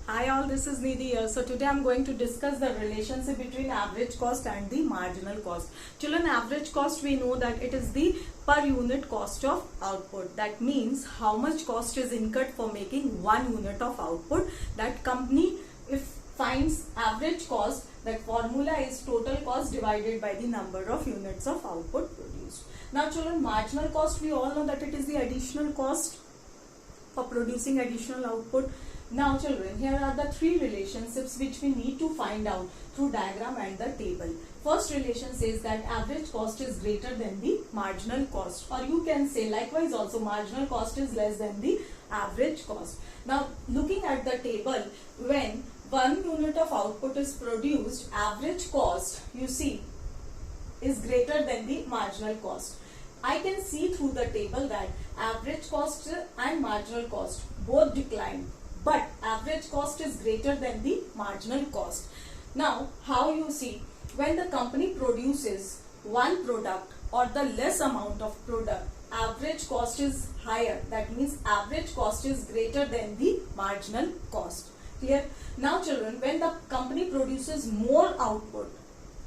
Hi all, this is Nidhi here. So today I'm going to discuss the relationship between average cost and the marginal cost. Children, average cost, we know that it is the per unit cost of output. That means how much cost is incurred for making 1 unit of output. That company, if finds average cost, that formula is total cost divided by the number of units of output produced. Now children, marginal cost, we all know that it is the additional cost for producing additional output. Now children, here are the three relationships which we need to find out through diagram and the table. First relation says that average cost is greater than the marginal cost, or you can say likewise also marginal cost is less than the average cost. Now looking at the table, when 1 unit of output is produced, average cost, you see, is greater than the marginal cost. I can see through the table that average cost and marginal cost both decline, but average cost is greater than the marginal cost. Now, how you see, when the company produces one product or the less amount of product, average cost is higher. That means average cost is greater than the marginal cost. Clear? Now children, when the company produces more output,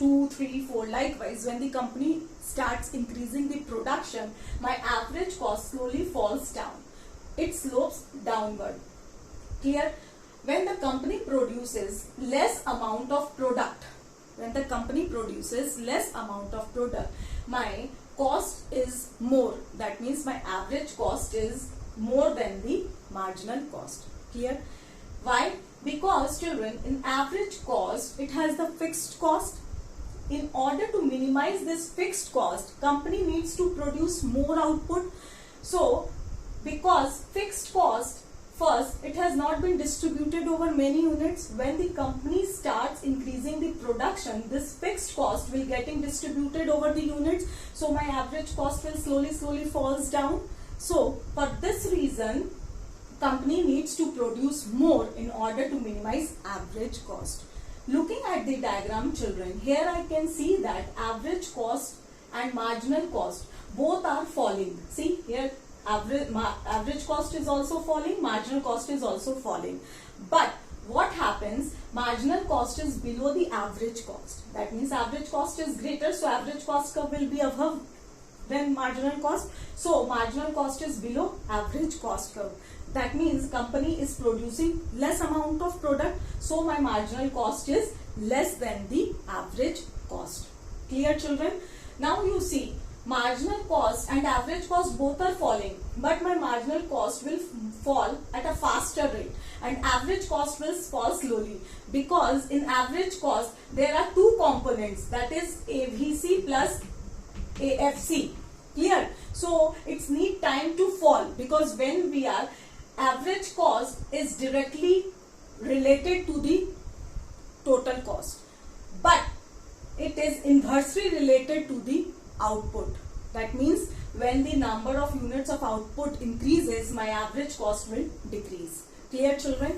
2, 3, 4, likewise, when the company starts increasing the production, my average cost slowly falls down. It slopes downward. Clear? When the company produces less amount of product, my cost is more. That means my average cost is more than the marginal cost. Clear? Why? Because children, in average cost, it has the fixed cost. In order to minimize this fixed cost, company needs to produce more output. So, because fixed cost, first, it has not been distributed over many units. When the company starts increasing the production, this fixed cost will getting distributed over the units. So, my average cost will slowly falls down. So, for this reason, company needs to produce more in order to minimize average cost. Looking at the diagram children, here I can see that average cost and marginal cost both are falling. See here, average cost is also falling, marginal cost is also falling. But what happens, marginal cost is below the average cost. That means average cost is greater, so average cost curve will be above than marginal cost. So marginal cost is below average cost curve. That means company is producing less amount of product, so my marginal cost is less than the average cost. Clear children? Now you see, marginal cost and average cost both are falling, but my marginal cost will fall at a faster rate and average cost will fall slowly, because in average cost there are two components, that is AVC plus AFC. Clear? So it's need time to fall, because when we are average cost is directly related to the total cost, but it is inversely related to the output. That means when the number of units of output increases, my average cost will decrease. Clear children?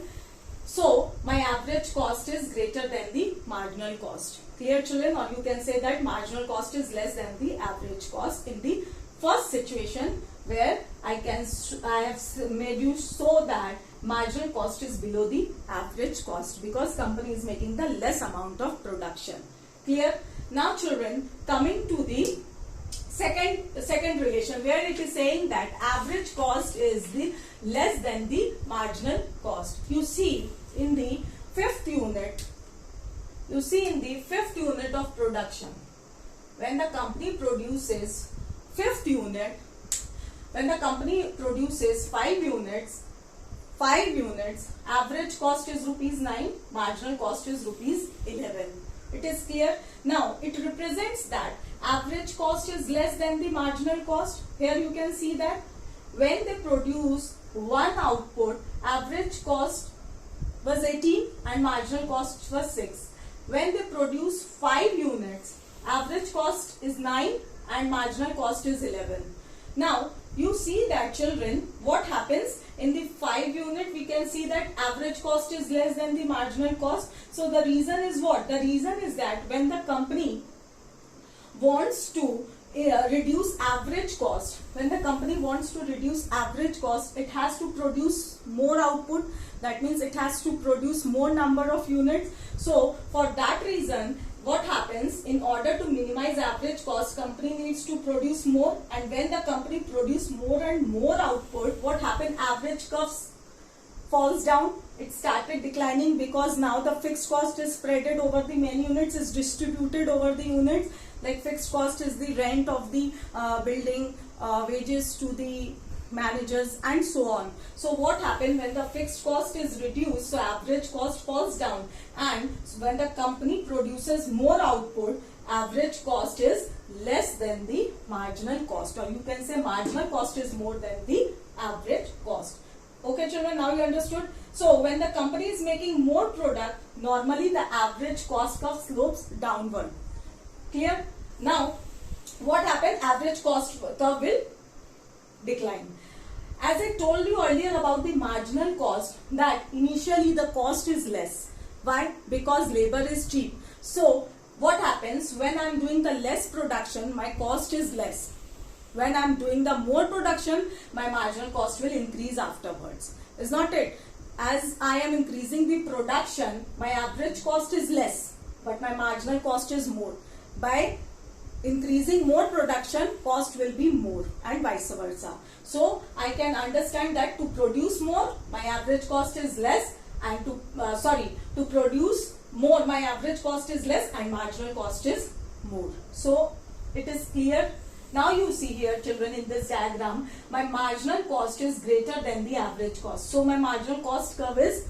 So my average cost is greater than the marginal cost. Clear children? Or you can say that marginal cost is less than the average cost in the first situation, where I have made you show that marginal cost is below the average cost because company is making the less amount of production. Clear? Now children, coming to the second relation, where it is saying that average cost is the less than the marginal cost. You see in the fifth unit of production, when the company produces when the company produces 5 units, average cost is rupees 9, marginal cost is rupees 11. It is clear? Now, it represents that average cost is less than the marginal cost. Here you can see that when they produce one output, average cost was 18 and marginal cost was 6. When they produce 5 units, average cost is 9 and marginal cost is 11. Now, you see that children, what happens in the 5 unit, we can see that average cost is less than the marginal cost. So the reason is what? The reason is that when the company wants to reduce average cost, when the company wants to reduce average cost, it has to produce more output. That means it has to produce more number of units. So for that reason, what happens, in order to minimize average cost, company needs to produce more, and when the company produce more and more output, what happens, average cost falls down. It started declining because now the fixed cost is spreaded over the many units, is distributed over the units. Like fixed cost is the rent of the building, wages to the managers, and so on. So what happens, when the fixed cost is reduced, so average cost falls down, and when the company produces more output, average cost is less than the marginal cost, or you can say marginal cost is more than the average cost. Okay children, now you understood. So when the company is making more product, normally the average cost curve slopes downward. Clear? Now what happens, average cost curve will decline. As I told you earlier about the marginal cost, that initially the cost is less. Why? Because labor is cheap. So what happens, when I am doing the less production, my cost is less. When I am doing the more production, my marginal cost will increase afterwards. Is not it? As I am increasing the production, my average cost is less, but my marginal cost is more. By increasing more production, cost will be more, and vice versa. So I can understand that to produce more, my average cost is less, and to produce more, my average cost is less and marginal cost is more. So it is clear. Now you see here children, in this diagram, my marginal cost is greater than the average cost. So my marginal cost curve is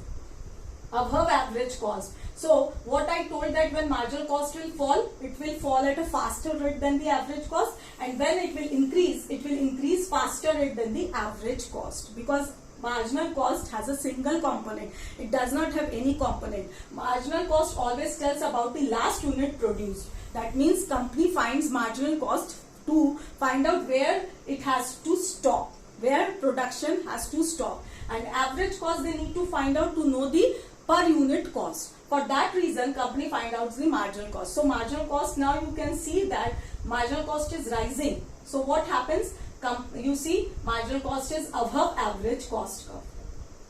above average cost. So what I told, that when marginal cost will fall, it will fall at a faster rate than the average cost, and when it will increase faster rate than the average cost, because marginal cost has a single component. It does not have any component. Marginal cost always tells about the last unit produced. That means company finds marginal cost to find out where it has to stop, where production has to stop, and average cost they need to find out to know the per unit cost. For that reason, company find out the marginal cost. So marginal cost, now you can see that marginal cost is rising. So what happens? You see marginal cost is above average cost curve.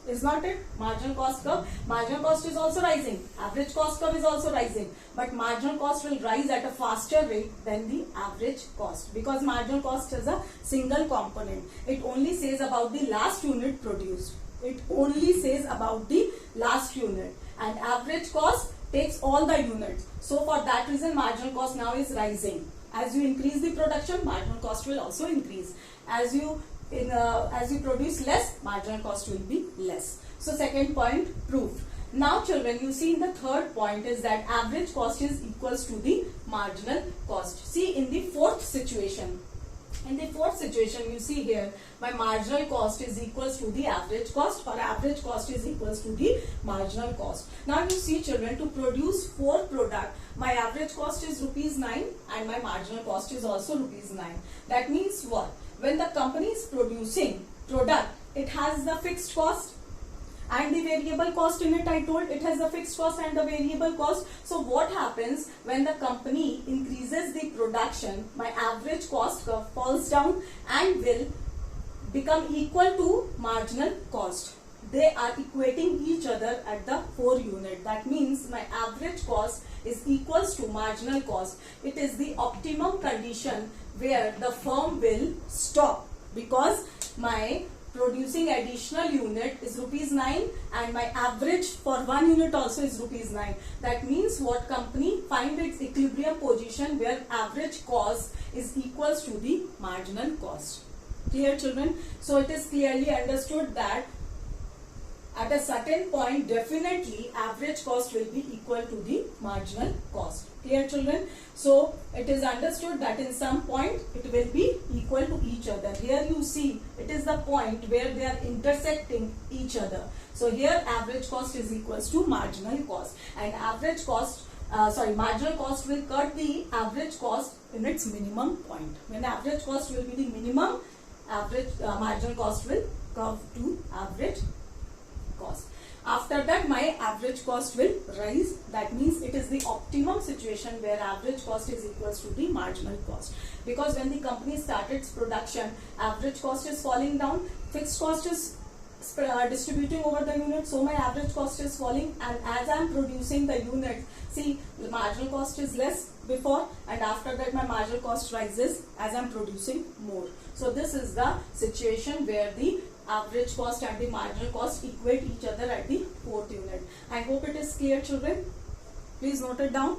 Is not it? Marginal cost curve. Marginal cost is also rising. Average cost curve is also rising. But marginal cost will rise at a faster rate than the average cost, because marginal cost is a single component. It only says about the last unit produced. It only says about the last unit, and average cost takes all the units. So for that reason, marginal cost now is rising. As you increase the production, marginal cost will also increase. As you produce less, marginal cost will be less. So second point proved. Now children, you see in the third point is that average cost is equals to the marginal cost. See in the fourth situation. In the fourth situation, you see here, my marginal cost is equals to the average cost, or average cost is equals to the marginal cost. Now you see children, to produce 4 products, my average cost is ₹9 and my marginal cost is also ₹9. That means what? When the company is producing product, it has the fixed cost and the variable cost in it. I told it has the fixed cost and the variable cost. So what happens when the company increases the production, my average cost curve falls down and will become equal to marginal cost. They are equating each other at the 4 unit. That means my average cost is equals to marginal cost. It is the optimum condition where the firm will stop, because my producing additional unit is ₹9 and my average for 1 unit also is ₹9. That means what, company find its equilibrium position where average cost is equals to the marginal cost. Clear children? So it is clearly understood that at a certain point definitely average cost will be equal to the marginal cost. Clear children? So it is understood that in some point it will be equal to each other. Here you see it is the point where they are intersecting each other. So here average cost is equals to marginal cost, and average cost marginal cost will cut the average cost in its minimum point. When average cost will be the minimum, marginal cost will curve to average cost. after that my average cost will rise. That means it is the optimum situation where average cost is equals to the marginal cost. Because when the company started its production, average cost is falling down, fixed cost is distributing over the unit, so my average cost is falling, and as I am producing the unit, see, the marginal cost is less before, and after that my marginal cost rises as I am producing more. So this is the situation where the average cost and the marginal cost equate each other at the fourth unit. I hope it is clear, children. Please note it down.